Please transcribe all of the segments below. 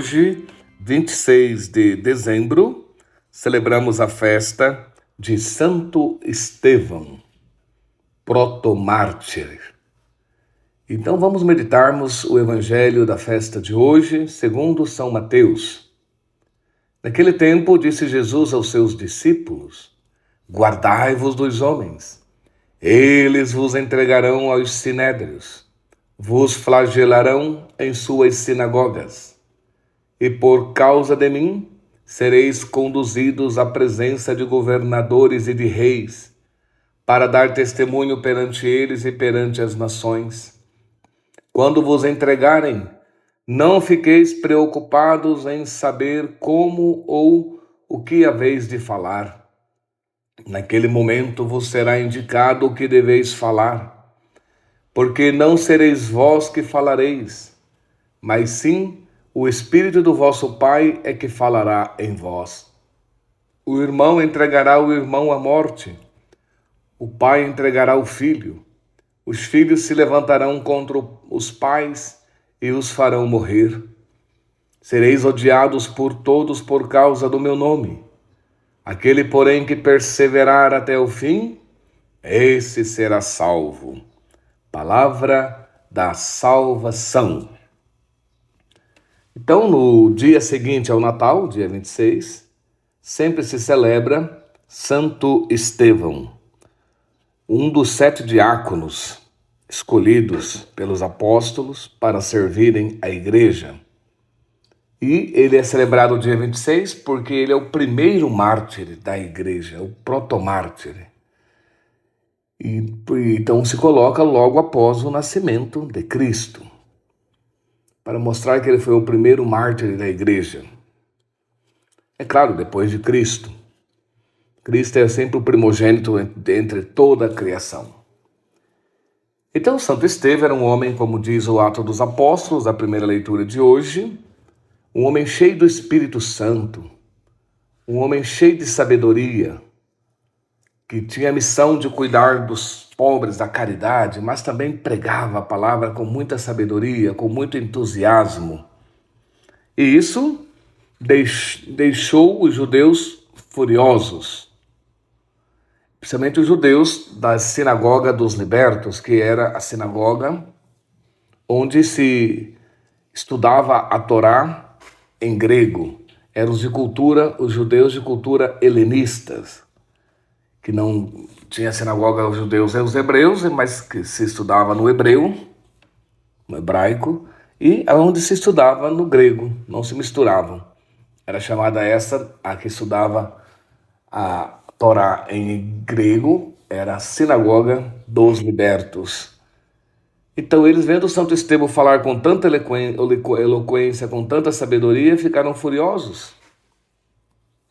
Hoje, 26 de dezembro, celebramos a festa de Santo Estevão, protomártir. Então vamos meditarmos o evangelho da festa de hoje, segundo São Mateus. Naquele tempo, disse Jesus aos seus discípulos: guardai-vos dos homens. Eles vos entregarão aos sinédrios, vos flagelarão em suas sinagogas, e por causa de mim sereis conduzidos à presença de governadores e de reis, para dar testemunho perante eles e perante as nações. Quando vos entregarem, não fiqueis preocupados em saber como ou o que haveis de falar. Naquele momento vos será indicado o que deveis falar, porque não sereis vós que falareis, mas sim o Espírito do vosso Pai é que falará em vós. O irmão entregará o irmão à morte, o pai entregará o filho, os filhos se levantarão contra os pais e os farão morrer. Sereis odiados por todos por causa do meu nome. Aquele, porém, que perseverar até o fim, esse será salvo. Palavra da salvação. Então, no dia seguinte ao Natal, dia 26, sempre se celebra Santo Estevão, um dos 7 diáconos escolhidos pelos apóstolos para servirem a igreja. E ele é celebrado dia 26 porque ele é o primeiro mártir da igreja, o protomártir. Então se coloca logo após o nascimento de Cristo, para mostrar que ele foi o primeiro mártir da igreja. É claro, depois de Cristo. Cristo é sempre o primogênito entre toda a criação. Então, Santo Estevão era um homem, como diz o Atos dos Apóstolos, a primeira leitura de hoje, um homem cheio do Espírito Santo, um homem cheio de sabedoria, que tinha a missão de cuidar dos pobres, da caridade, mas também pregava a palavra com muita sabedoria, com muito entusiasmo. E isso deixou os judeus furiosos, principalmente os judeus da sinagoga dos libertos, que era a sinagoga onde se estudava a Torá em grego. Eram os judeus de cultura helenistas, que não tinha sinagoga os judeus e os hebreus, mas que se estudava no hebreu, no hebraico, e onde se estudava no grego, não se misturavam. Era chamada essa, a que estudava a Torá em grego, era a sinagoga dos libertos. Então eles, vendo o Santo Estevão falar com tanta eloquência, com tanta sabedoria, ficaram furiosos.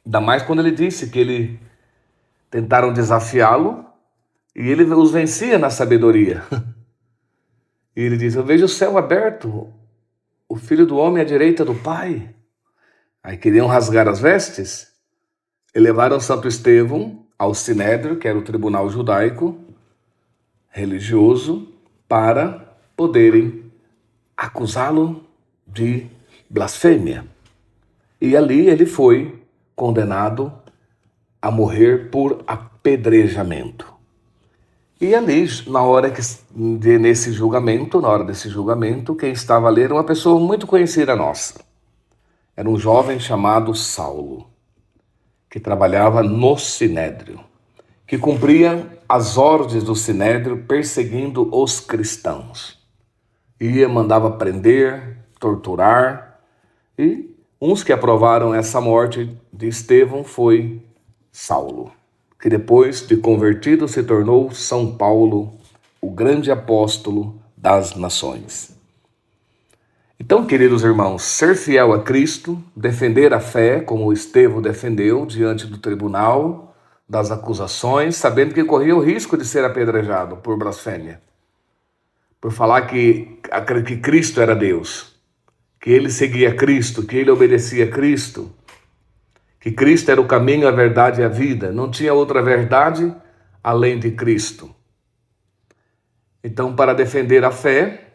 Ainda mais quando ele disse que ele tentaram desafiá-lo e ele os vencia na sabedoria. E ele diz: eu vejo o céu aberto, o Filho do Homem à direita do Pai. Aí queriam rasgar as vestes e levaram Santo Estevão ao Sinédrio, que era o tribunal judaico religioso, para poderem acusá-lo de blasfêmia. E ali ele foi condenado a morrer por apedrejamento. E ali, na hora desse julgamento, quem estava ali era uma pessoa muito conhecida nossa. Era um jovem chamado Saulo, que trabalhava no Sinédrio, que cumpria as ordens do Sinédrio perseguindo os cristãos. Mandava prender, torturar, e uns que aprovaram essa morte de Estevão foi Saulo, que depois de convertido se tornou São Paulo, o grande apóstolo das nações. Então, queridos irmãos, ser fiel a Cristo, defender a fé, como Estevão defendeu diante do tribunal das acusações, sabendo que corria o risco de ser apedrejado por blasfêmia, por falar que Cristo era Deus, que ele seguia Cristo, que ele obedecia a Cristo, que Cristo era o caminho, a verdade e a vida. Não tinha outra verdade além de Cristo. Então, para defender a fé,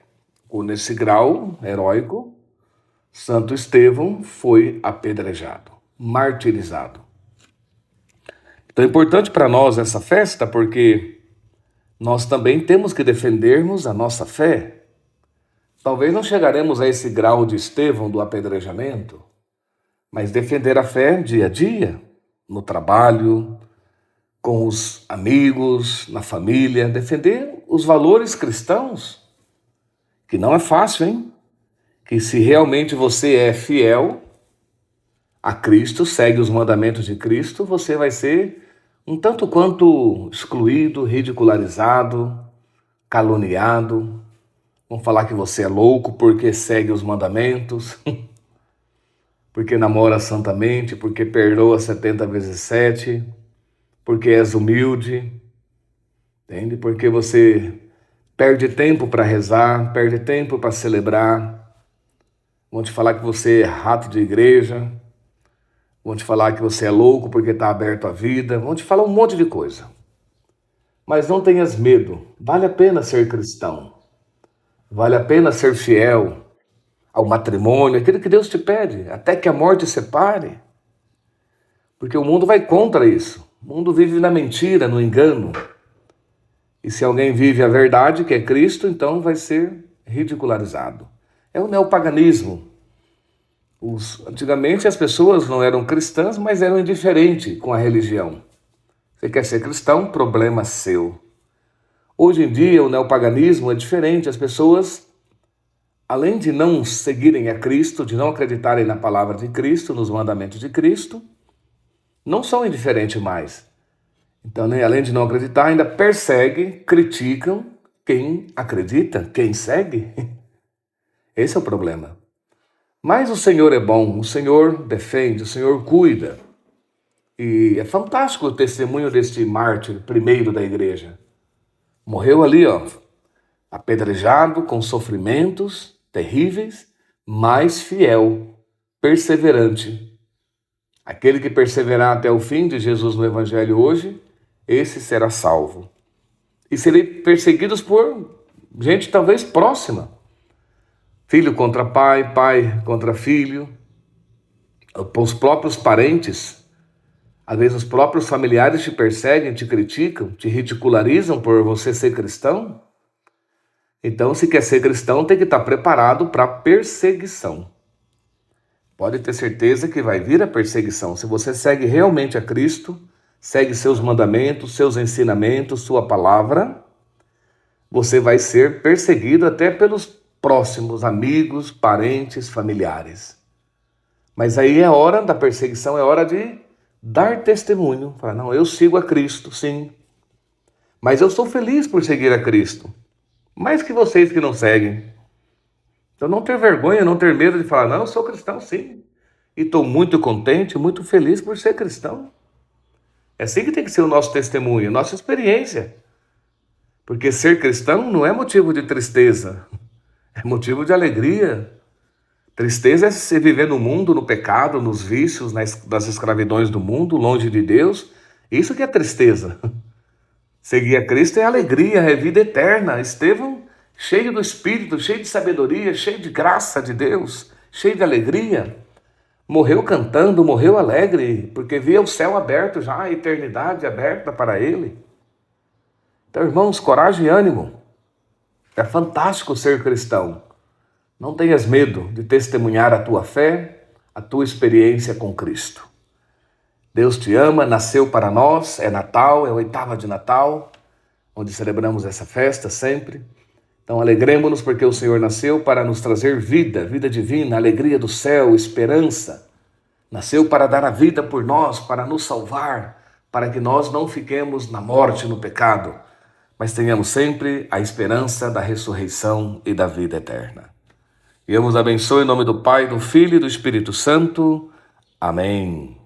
ou nesse grau heróico, Santo Estevão foi apedrejado, martirizado. Então é importante para nós essa festa porque nós também temos que defendermos a nossa fé. Talvez não chegaremos a esse grau de Estevão do apedrejamento, mas defender a fé dia a dia, no trabalho, com os amigos, na família, defender os valores cristãos, que não é fácil, hein? Que se realmente você é fiel a Cristo, segue os mandamentos de Cristo, você vai ser um tanto quanto excluído, ridicularizado, caluniado. Vão falar que você é louco porque segue os mandamentos, porque namora santamente, porque perdoa 70 vezes 7, porque és humilde, entende? Porque você perde tempo para rezar, perde tempo para celebrar. Vão te falar que você é rato de igreja, vão te falar que você é louco porque está aberto à vida, vão te falar um monte de coisa. Mas não tenhas medo, vale a pena ser cristão, vale a pena ser fiel ao matrimônio, aquilo que Deus te pede, até que a morte separe. Porque o mundo vai contra isso. O mundo vive na mentira, no engano. E se alguém vive a verdade, que é Cristo, então vai ser ridicularizado. É o neopaganismo. Antigamente as pessoas não eram cristãs, mas eram indiferentes com a religião. Você quer ser cristão? Problema seu. Hoje em dia o neopaganismo é diferente. As pessoas, além de não seguirem a Cristo, de não acreditarem na palavra de Cristo, nos mandamentos de Cristo, não são indiferentes mais. Então, né, além de não acreditar, ainda perseguem, criticam quem acredita, quem segue. Esse é o problema. Mas o Senhor é bom, o Senhor defende, o Senhor cuida. E é fantástico o testemunho deste mártir primeiro da igreja. Morreu ali, apedrejado, com sofrimentos terríveis, mas fiel, perseverante. Aquele que perseverar até o fim, de Jesus no Evangelho hoje, esse será salvo. E serei perseguidos por gente talvez próxima. Filho contra pai, pai contra filho, os próprios parentes. Às vezes os próprios familiares te perseguem, te criticam, te ridicularizam por você ser cristão. Então, se quer ser cristão, tem que estar preparado para perseguição. Pode ter certeza que vai vir a perseguição. Se você segue realmente a Cristo, segue seus mandamentos, seus ensinamentos, sua palavra, você vai ser perseguido até pelos próximos amigos, parentes, familiares. Mas aí é hora da perseguição, é hora de dar testemunho. Falar, não, eu sigo a Cristo, sim. Mas eu sou feliz por seguir a Cristo. Mais que vocês que não seguem. Então não ter vergonha, não ter medo de falar, não, eu sou cristão, sim. E estou muito contente, muito feliz por ser cristão. É assim que tem que ser o nosso testemunho, a nossa experiência. Porque ser cristão não é motivo de tristeza, é motivo de alegria. Tristeza é se viver no mundo, no pecado, nos vícios, nas escravidões do mundo, longe de Deus. Isso que é tristeza. Seguir a Cristo é alegria, é vida eterna. Estevão, cheio do Espírito, cheio de sabedoria, cheio de graça de Deus, cheio de alegria, morreu cantando, morreu alegre, porque via o céu aberto já, a eternidade aberta para ele. Então, irmãos, coragem e ânimo. É fantástico ser cristão. Não tenhas medo de testemunhar a tua fé, a tua experiência com Cristo. Deus te ama, nasceu para nós, é Natal, é a oitava de Natal, onde celebramos essa festa sempre. Então alegremos-nos porque o Senhor nasceu para nos trazer vida, vida divina, alegria do céu, esperança. Nasceu para dar a vida por nós, para nos salvar, para que nós não fiquemos na morte, no pecado, mas tenhamos sempre a esperança da ressurreição e da vida eterna. E eu vos abençoe em nome do Pai, do Filho e do Espírito Santo. Amém.